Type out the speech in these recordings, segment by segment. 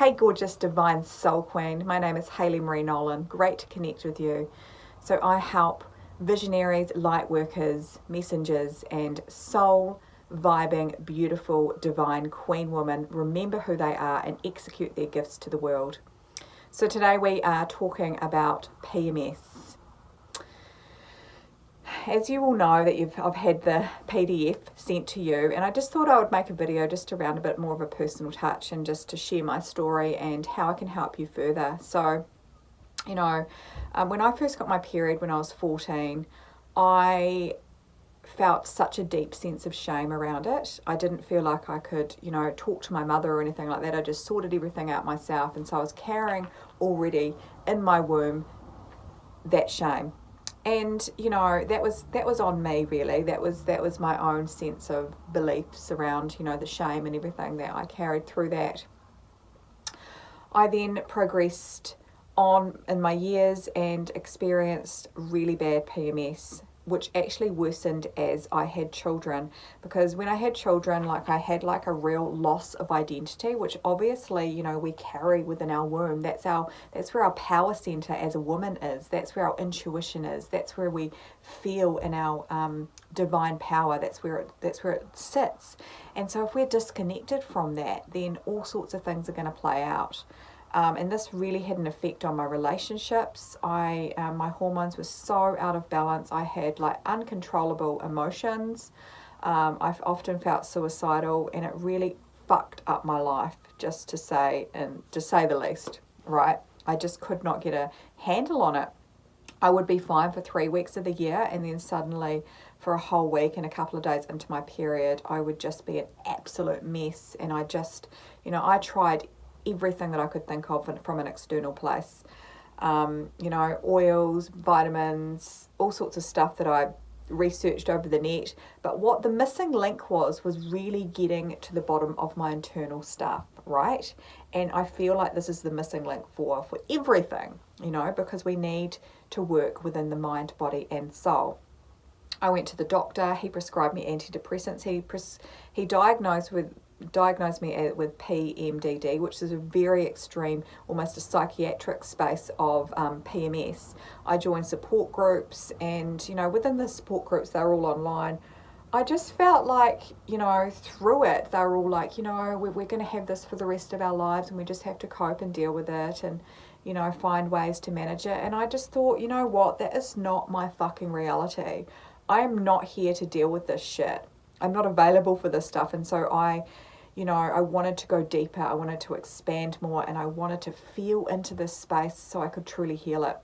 Hey gorgeous divine soul queen, my name is Hayley-Maree Nolan. Great to connect with you. So I help visionaries, light workers, messengers and soul vibing beautiful divine queen women remember who they are and execute their gifts to the world. So today we are talking about PMS. As you all know that I've had the PDF sent to you, and I just thought I would make a video just around a bit more of a personal touch and just to share my story and how I can help you further. So, when I first got my period when I was 14, I felt such a deep sense of shame around it. I didn't feel like I could, talk to my mother or anything like that. I just sorted everything out myself, and so I was carrying already in my womb that shame. And that was on me, really. That was my own sense of beliefs around the shame and everything that I carried through that. I then progressed on in my years and experienced really bad PMS, which actually worsened as I had children, because when I had children, I had a real loss of identity, which obviously we carry within our womb. That's where our power center as a woman is. That's where our intuition is. That's where we feel in our divine power. That's where it sits. And so if we're disconnected from that, then all sorts of things are going to play out. And this really had an effect on my relationships. My hormones were so out of balance. I had uncontrollable emotions. I've often felt suicidal, and it really fucked up my life, just to say the least, right? I just could not get a handle on it. I would be fine for 3 weeks of the year, and then suddenly for a whole week and a couple of days into my period, I would just be an absolute mess. And I just, I tried everything that I could think of from an external place. Oils, vitamins, all sorts of stuff that I researched over the net. But what the missing link was really getting to the bottom of my internal stuff, right? And I feel like this is the missing link for everything, because we need to work within the mind, body and soul. I went to the doctor. He prescribed me antidepressants. He diagnosed me with PMDD, which is a very extreme, almost a psychiatric space of PMS. I joined support groups, and within the support groups, they're all online. I just felt like, through it, they were all like, we're going to have this for the rest of our lives, and we just have to cope and deal with it, and find ways to manage it. And I just thought, what, that is not my fucking reality. I am not here to deal with this shit. I'm not available for this stuff. And so I wanted to go deeper. I wanted to expand more, and I wanted to feel into this space so I could truly heal it,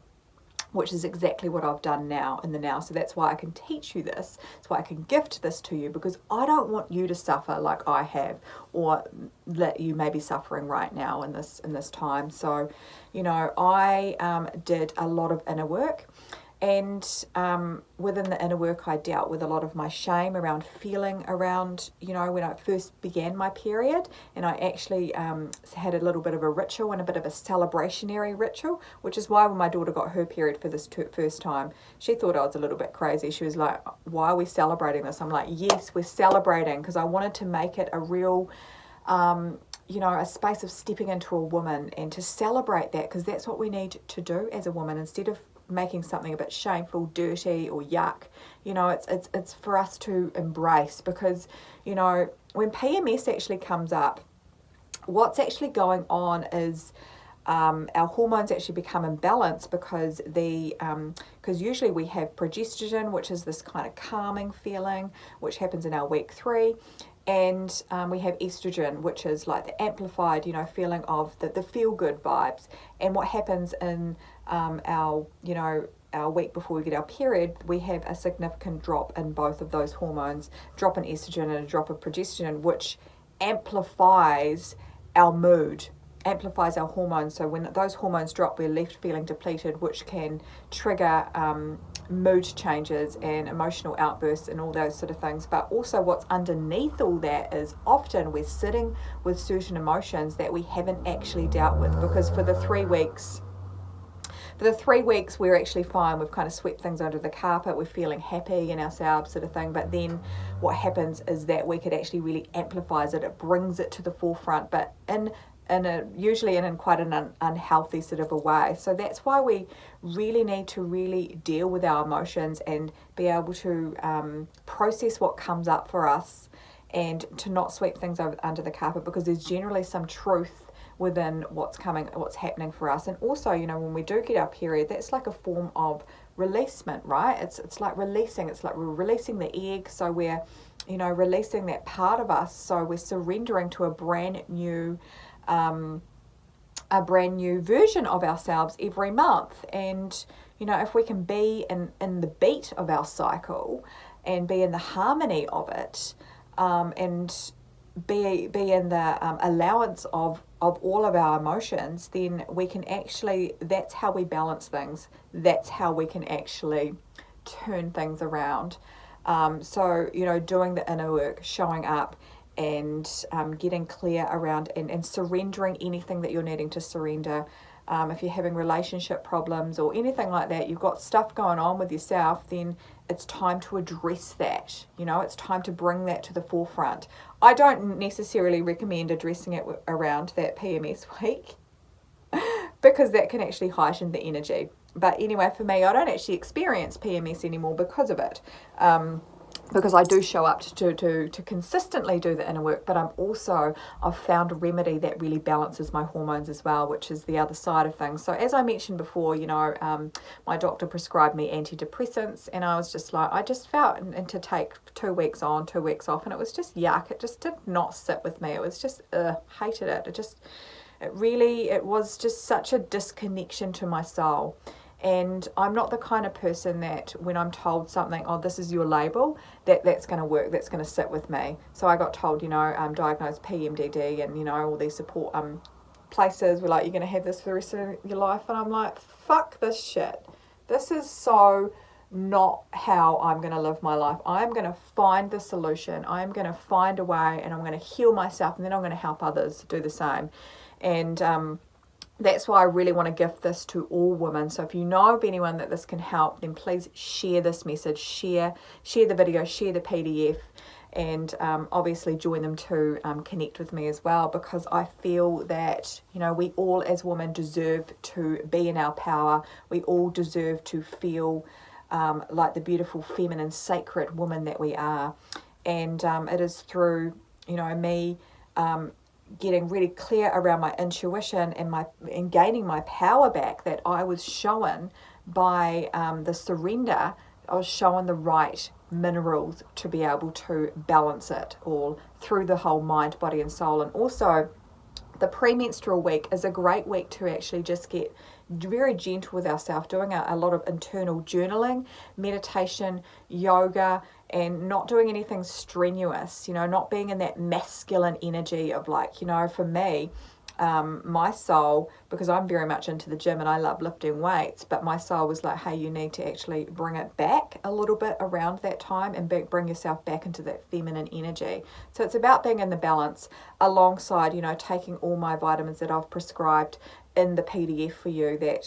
which is exactly what I've done now in the now. So that's why I can teach you this. That's why I can gift this to you, because I don't want you to suffer like I have, or that you may be suffering right now in this time. So, I did a lot of inner work. And within the inner work, I dealt with a lot of my shame around feeling around, when I first began my period. And I actually had a little bit of a ritual and a bit of a celebrationary ritual, which is why when my daughter got her period for this first time, she thought I was a little bit crazy. She was like, why are we celebrating this? I'm like, yes, we're celebrating, because I wanted to make it a real a space of stepping into a woman and to celebrate that, because that's what we need to do as a woman, instead of making something a bit shameful, dirty or yuck. It's for us to embrace, because when PMS actually comes up, what's actually going on is our hormones actually become imbalanced, because usually we have progesterone, which is this kind of calming feeling, which happens in our week 3. And we have estrogen, which is like the amplified, feeling of the feel-good vibes. And what happens in our week before we get our period, we have a significant drop in both of those hormones, drop in estrogen and a drop of progesterone, which amplifies our mood, amplifies our hormones. So when those hormones drop, we're left feeling depleted, which can trigger mood changes and emotional outbursts and all those sort of things. But also what's underneath all that is often we're sitting with certain emotions that we haven't actually dealt with, because for the 3 weeks we're actually fine. We've kind of swept things under the carpet. We're feeling happy in ourselves, sort of thing. But then what happens is that week it actually really amplifies it. It brings it to the forefront. But in usually in quite an unhealthy sort of a way. So that's why we really need to really deal with our emotions and be able to process what comes up for us, and to not sweep things under the carpet, because there's generally some truth within what's happening for us. And also, when we do get our period, that's like a form of releasement, right? It's like releasing. It's like we're releasing the egg, so we're releasing that part of us, so we're surrendering to a brand new version of ourselves every month. And if we can be in the beat of our cycle and be in the harmony of it, and be in the allowance of all of our emotions, then we can actually, that's how we balance things. That's how we can actually turn things around. So, doing the inner work, showing up, and getting clear around and surrendering anything that you're needing to surrender. If you're having relationship problems or anything like that, you've got stuff going on with yourself, then it's time to address that. It's time to bring that to the forefront. I don't necessarily recommend addressing it around that PMS week because that can actually heighten the energy. But anyway, for me, I don't actually experience PMS anymore because of it. Because I do show up to consistently do the inner work, but I've found a remedy that really balances my hormones as well, which is the other side of things. So as I mentioned before, my doctor prescribed me antidepressants, and I was just like, I just felt and to take 2 weeks on, 2 weeks off, and it was just yuck. It just did not sit with me. It was just, hated it. It was just such a disconnection to my soul. And I'm not the kind of person that when I'm told something, oh, this is your label, that's going to work, that's going to sit with me. So I got told, diagnosed PMDD, and, all these support places were like, you're going to have this for the rest of your life. And I'm like, fuck this shit. This is so not how I'm going to live my life. I'm going to find the solution. I'm going to find a way, and I'm going to heal myself, and then I'm going to help others do the same. And that's why I really want to gift this to all women. So if you know of anyone that this can help, then please share this message, share the video, share the PDF, and obviously join them to connect with me as well, because I feel that, we all as women deserve to be in our power. We all deserve to feel like the beautiful, feminine, sacred woman that we are. And it is through, me getting really clear around my intuition and gaining my power back that I was shown by the surrender. I was shown the right minerals to be able to balance it all through the whole mind, body and soul. And also the premenstrual week is a great week to actually just get very gentle with ourselves, doing a lot of internal journaling, meditation, yoga, and not doing anything strenuous, not being in that masculine energy of like, for me, my soul, because I'm very much into the gym and I love lifting weights, but my soul was like, hey, you need to actually bring it back a little bit around that time and bring yourself back into that feminine energy. So it's about being in the balance alongside, taking all my vitamins that I've prescribed in the PDF for you that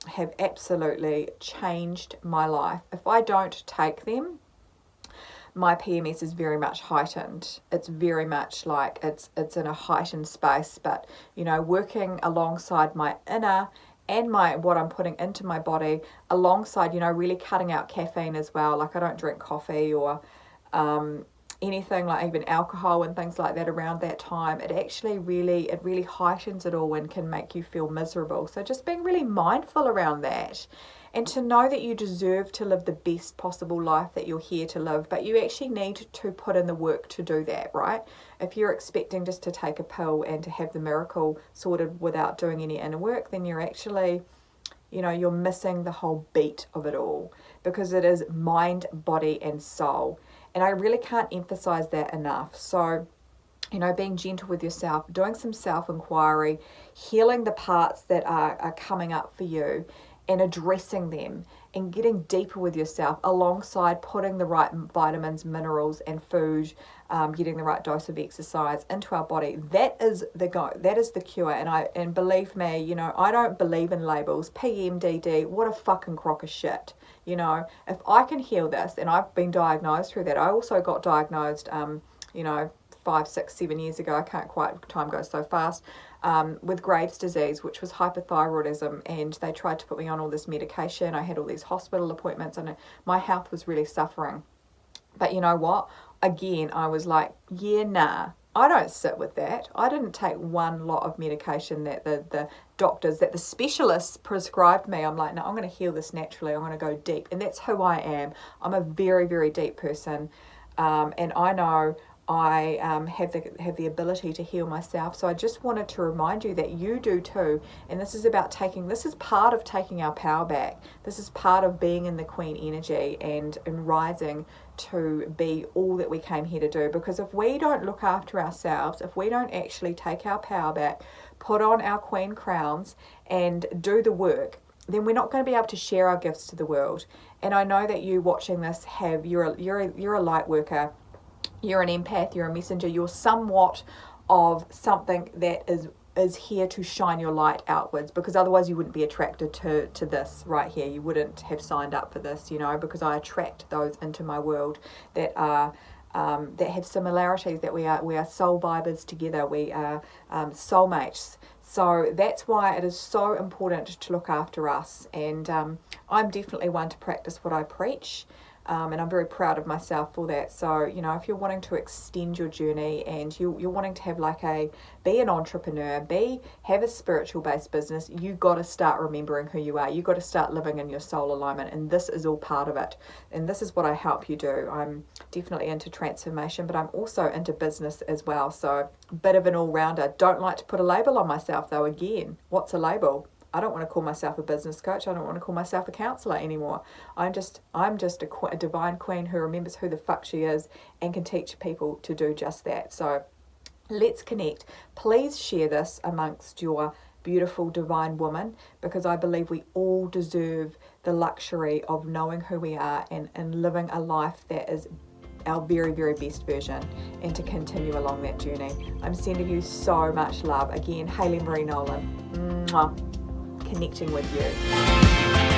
have absolutely changed my life. If I don't take them, my PMS is very much heightened. It's very much like it's in a heightened space, but working alongside my inner and what I'm putting into my body, alongside really cutting out caffeine as well. Like I don't drink coffee or anything like even alcohol and things like that around that time. It really heightens it all and can make you feel miserable. So just being really mindful around that. And to know that you deserve to live the best possible life that you're here to live, but you actually need to put in the work to do that, right? If you're expecting just to take a pill and to have the miracle sorted without doing any inner work, then you're actually, you're missing the whole beat of it all, because it is mind, body, and soul. And I really can't emphasize that enough. So, being gentle with yourself, doing some self-inquiry, healing the parts that are coming up for you, and addressing them and getting deeper with yourself alongside putting the right vitamins, minerals and food, getting the right dose of exercise into our body. That is the cure. And believe me, I don't believe in labels. PMDD, what a fucking crock of shit. If I can heal this, and I've been diagnosed through that. I also got diagnosed, 5, 6, 7 years ago, I can't quite, time goes so fast, with Graves' disease, which was hypothyroidism, and they tried to put me on all this medication. I had all these hospital appointments, and my health was really suffering. But you know what? Again, I was like, yeah, nah, I don't sit with that. I didn't take one lot of medication that the doctors, that the specialists prescribed me. I'm like, no, I'm going to heal this naturally. I'm going to go deep. And that's who I am. I'm a very, very deep person. And I know I have the ability to heal myself. So I just wanted to remind you that you do too. And this is part of taking our power back. This is part of being in the Queen energy and rising to be all that we came here to do. Because if we don't look after ourselves, if we don't actually take our power back, put on our Queen crowns and do the work, then we're not going to be able to share our gifts to the world. And I know that you watching this you're a light worker. You're an empath, you're a messenger, you're somewhat of something that is here to shine your light outwards, because otherwise you wouldn't be attracted to this right here. You wouldn't have signed up for this, because I attract those into my world that are that have similarities, that we are soul vibers together, we are soulmates. So that's why it is so important to look after us. And I'm definitely one to practice what I preach. And I'm very proud of myself for that. So, if you're wanting to extend your journey and you're wanting to be an entrepreneur, have a spiritual based business, you got to start remembering who you are. You got to start living in your soul alignment. And this is all part of it. And this is what I help you do. I'm definitely into transformation, but I'm also into business as well. So a bit of an all-rounder. Don't like to put a label on myself though. Again, what's a label? I don't want to call myself a business coach. I don't want to call myself a counselor anymore. I'm just a divine queen who remembers who the fuck she is and can teach people to do just that. So let's connect. Please share this amongst your beautiful divine woman, because I believe we all deserve the luxury of knowing who we are and living a life that is our very, very best version, and to continue along that journey. I'm sending you so much love. Again, Hayley-Maree Nolan. Mwah. Connecting with you.